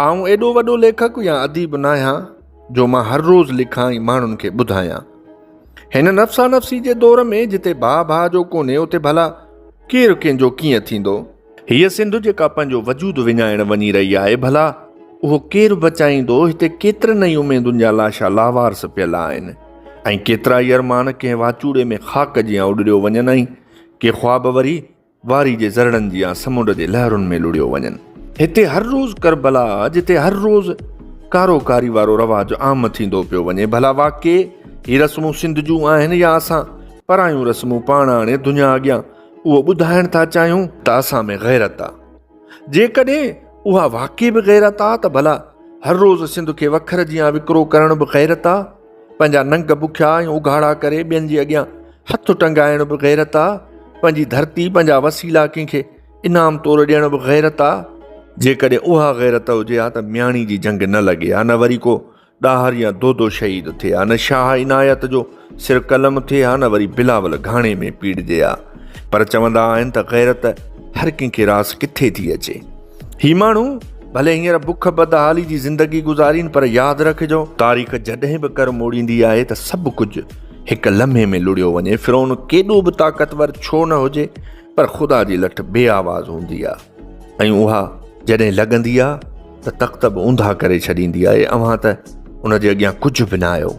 आऊं एॾो वॾो लेखक या अदीब न आहियां जो मां हर रोज़ लिखां ऐं माण्हुनि खे ॿुधायां। हिन नफ़्सा नफ़्सी जे दौर में जिते भाउ जो कोन्हे उते भला केरु कंहिंजो कीअं थींदो। हीअ सिंध जेका पंहिंजो वजूद विञाइण वञी रही आहे, भला उहो केरु बचाईंदो। हिते केतिरनि ई उमेदुनि जा लाशा लावारस पियल आहिनि ऐं केतिरा ई अरमान कंहिं वाचूड़े में ख़ाक जियां उॾरियो वञनि ऐं के ख़्वाब वरी वारी जे ज़रड़नि जियां समुंड जे लहरुनि में लुड़ियो वञनि। हिते हर रोज़ करबला, जिते हर रोज़ कारोकारी वारो रवाजु आम थींदो पियो वञे। भला वाक़ई ही रस्मूं सिंध जूं आहिनि या असां परायूं रस्मूं पाण हाणे दुनिया अॻियां उहो ॿुधाइण था चाहियूं त असां में गैरत आहे। जेकॾहिं उहा वाक़ई बि गैरत आहे त भला हर रोज़ सिंध खे वखर जियां विकिरो करण बि गैरत आहे। पंहिंजा नंग बुखिया ऐं उघाड़ा करे ॿियनि जे अॻियां हथ टंगाइण बि गैरत आहे। पंहिंजी धरती, पंहिंजा वसीला कंहिंखे इनाम तौरु ॾियण बि गैरत आहे। जेकॾहिं उहा गैरत हुजे हा त म्याणी जी जंग न लॻे हा, न वरी को ॾाहर या दोदो शहीद थिए हा, न शाह इनायत जो सिर कलम थिए हा, न वरी बिलावल घाणे में पीड़िजे हा। पर चवंदा आहिनि त गैरत हर कंहिंखे रास किथे थी अचे। ही माण्हू भले हींअर बुख बदहाली जी ज़िंदगी गुज़ारीनि, पर यादि रखिजो तारीख़ जॾहिं बि कर मोड़ींदी आहे त सभु कुझु हिकु लम्हे में लुड़ियो वञे। फिरौन केॾो बि ताक़तवर छो न हुजे, पर ख़ुदा जी लठ बेआवाज़ हूंदी आहे ऐं उहा जॾहिं लॻंदी आहे त तख़्त बि ऊंधा करे छॾींदी आहे। अव्हां त उन जे अॻियां कुझु बि न आहियो।